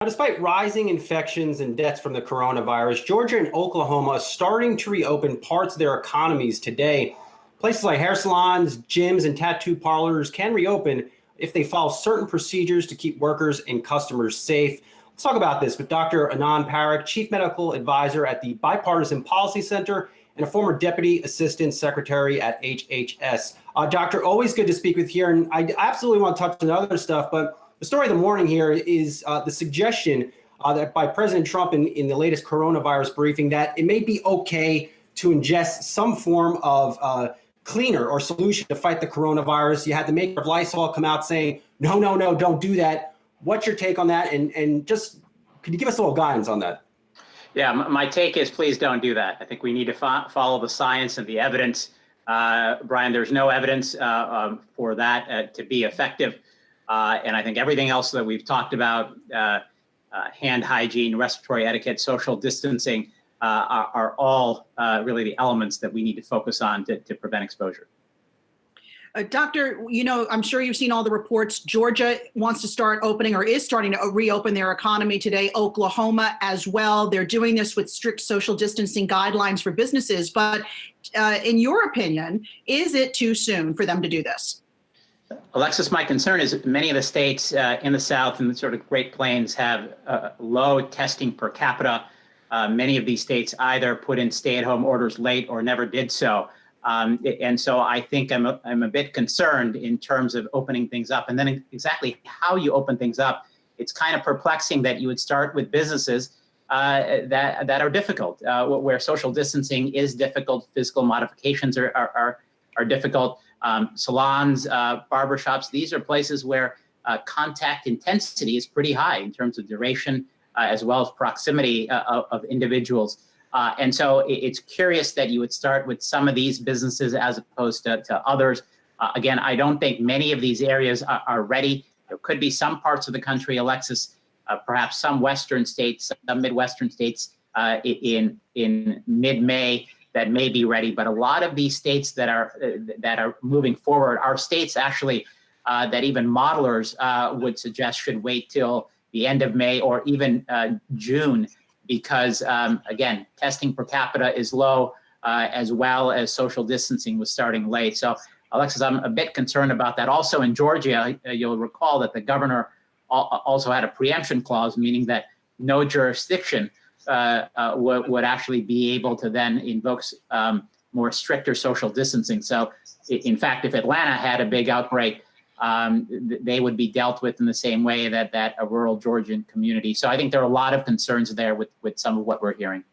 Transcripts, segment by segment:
Now, despite rising infections and deaths from the coronavirus, Georgia and Oklahoma are starting to reopen parts of their economies today. Places like hair salons, gyms, and tattoo parlors can reopen if they follow certain procedures to keep workers and customers safe. Let's talk about this with Dr. Anand Parekh, Chief Medical Advisor at the Bipartisan Policy Center and a former Deputy Assistant Secretary at HHS. Doctor, always good to speak with you. And I absolutely want to touch on other stuff, but the story of the morning here is the suggestion that by President Trump in the latest coronavirus briefing that it may be okay to ingest some form of cleaner or solution to fight the coronavirus. You had the maker of Lysol come out saying, no, don't do that. What's your take on that? And just, could you give us a little guidance on that? Yeah, my take is please don't do that. I think we need to follow the science and the evidence. Brian, there's no evidence for that to be effective. And I think everything else that we've talked about, hand hygiene, respiratory etiquette, social distancing, are all really the elements that we need to focus on to prevent exposure. Doctor, I'm sure you've seen all the reports. Georgia wants to start opening or is starting to reopen their economy today. Oklahoma as well. They're doing this with strict social distancing guidelines for businesses. But in your opinion, is it too soon for them to do this? Alexis, my concern is many of the states in the South and the sort of Great Plains have low testing per capita. Many of these states either put in stay-at-home orders late or never did so. And so I think I'm a bit concerned in terms of opening things up. And then exactly how you open things up, it's kind of perplexing that you would start with businesses that are difficult, where social distancing is difficult, physical modifications are difficult. Salons, barbershops, these are places where contact intensity is pretty high in terms of duration, as well as proximity of individuals. And so it's curious that you would start with some of these businesses as opposed to others. Again, I don't think many of these areas are ready. There could be some parts of the country, Alexis, perhaps some Western states, some Midwestern states in mid-May that may be ready, but a lot of these states that are moving forward are states actually that even modelers would suggest should wait till the end of May or even June, because again, testing per capita is low, as well as social distancing was starting late. So, Alexis, I'm a bit concerned about that. Also in Georgia, you'll recall that the governor also had a preemption clause, meaning that no jurisdiction would actually be able to then invoke more stricter social distancing. So in fact, if Atlanta had a big outbreak, they would be dealt with in the same way that a rural Georgian community. So I think there are a lot of concerns there with some of what we're hearing.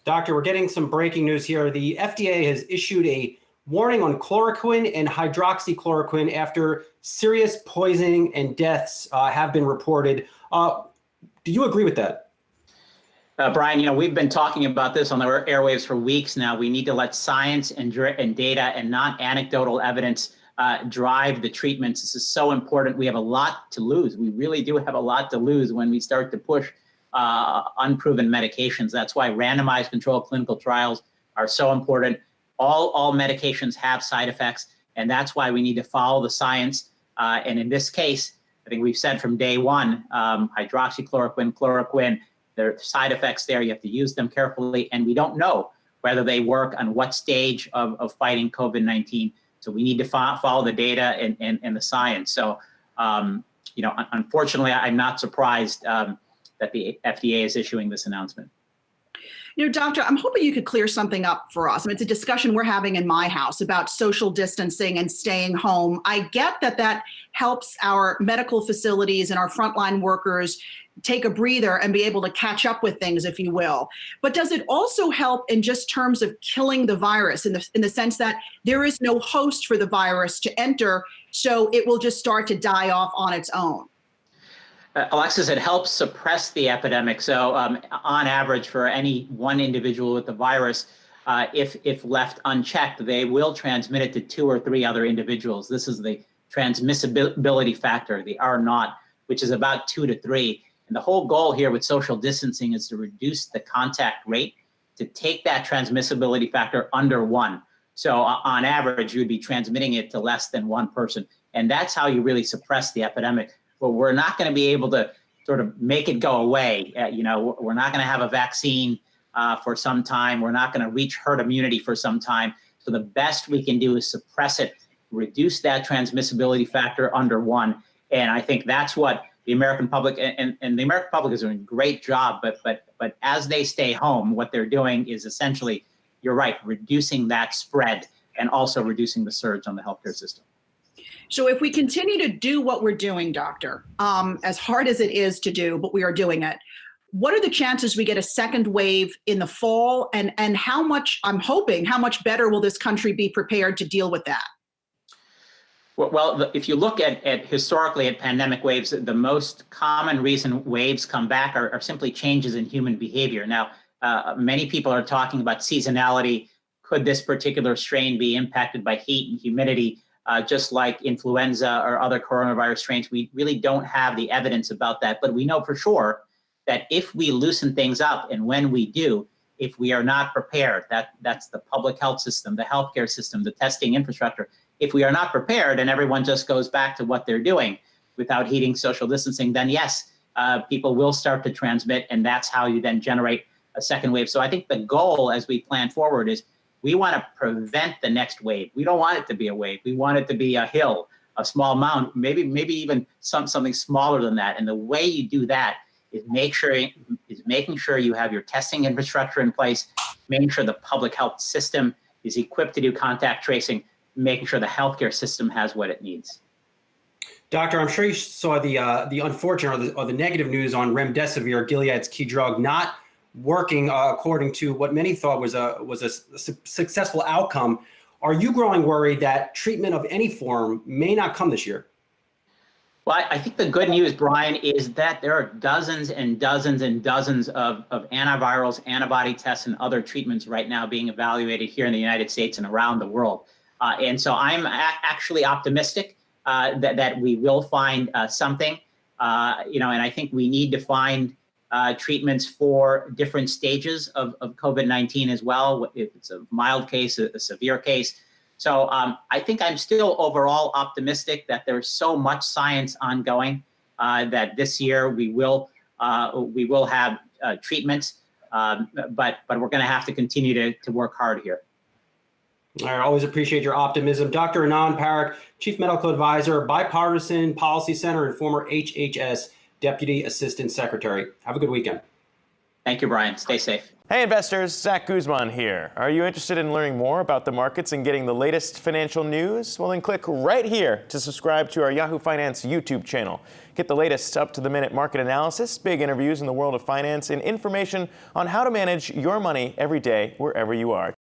Doctor, we're getting some breaking news here. The FDA has issued a warning on chloroquine and hydroxychloroquine after serious poisoning and deaths have been reported. Do you agree with that? Brian, we've been talking about this on the airwaves for weeks now. We need to let science and data and non-anecdotal evidence drive the treatments. This is so important. We have a lot to lose. We really do have a lot to lose when we start to push unproven medications. That's why randomized controlled clinical trials are so important. All medications have side effects, and that's why we need to follow the science. And in this case, I think we've said from day one, hydroxychloroquine, chloroquine, there are side effects there. You have to use them carefully, and we don't know whether they work on what stage of fighting COVID-19. So we need to follow the data and the science. So, unfortunately, I'm not surprised that the FDA is issuing this announcement. Doctor, I'm hoping you could clear something up for us. It's a discussion we're having in my house about social distancing and staying home. I get that helps our medical facilities and our frontline workers take a breather and be able to catch up with things, if you will. But does it also help in just terms of killing the virus in the sense that there is no host for the virus to enter, so it will just start to die off on its own? Alexis, it helps suppress the epidemic. So on average, for any one individual with the virus, if left unchecked, they will transmit it to 2 or 3 other individuals. This is the transmissibility factor, the R0, which is about 2 to 3. And the whole goal here with social distancing is to reduce the contact rate, to take that transmissibility factor under 1. So on average, you would be transmitting it to less than 1 person. And that's how you really suppress the epidemic. But we're not going to be able to sort of make it go away. We're not going to have a vaccine for some time. We're not going to reach herd immunity for some time. So the best we can do is suppress it, reduce that transmissibility factor under 1. And I think that's what the American public and the American public is doing a great job. But as they stay home, what they're doing is essentially, you're right, reducing that spread and also reducing the surge on the healthcare system. So if we continue to do what we're doing, Doctor, as hard as it is to do, but we are doing it, what are the chances we get a second wave in the fall? And how much, I'm hoping, how much better will this country be prepared to deal with that? Well, if you look at historically at pandemic waves, the most common reason waves come back are simply changes in human behavior. Now, many people are talking about seasonality. Could this particular strain be impacted by heat and humidity, just like influenza or other coronavirus strains? We really don't have the evidence about that, but we know for sure that if we loosen things up, and when we do, if we are not prepared, that's the public health system, the healthcare system, the testing infrastructure. If we are not prepared and everyone just goes back to what they're doing without heeding social distancing, then yes, people will start to transmit, and that's how you then generate a second wave. So I think the goal as we plan forward is we want to prevent the next wave. We don't want it to be a wave. We want it to be a hill, a small mound, maybe even something smaller than that. And the way you do that is making sure you have your testing infrastructure in place, making sure the public health system is equipped to do contact tracing, making sure the healthcare system has what it needs. Doctor, I'm sure you saw the unfortunate or the negative news on remdesivir, Gilead's key drug, not working according to what many thought was a successful outcome. Are you growing worried that treatment of any form may not come this year? Well, I think the good news, Brian, is that there are dozens and dozens and dozens of antivirals, antibody tests, and other treatments right now being evaluated here in the United States and around the world. And so I'm actually optimistic that we will find something, and I think we need to find treatments for different stages of COVID-19 as well, if it's a mild case, a severe case. So I think I'm still overall optimistic that there's so much science ongoing that this year we will have treatments, but we're going to have to continue to work hard here. I always appreciate your optimism. Dr. Anand Parekh, Chief Medical Advisor, Bipartisan Policy Center, and former HHS Deputy Assistant Secretary. Have a good weekend. Thank you, Brian. Stay safe. Hey investors, Zach Guzman here. Are you interested in learning more about the markets and getting the latest financial news? Well, then click right here to subscribe to our Yahoo Finance YouTube channel. Get the latest up-to-the-minute market analysis, big interviews in the world of finance, and information on how to manage your money every day wherever you are.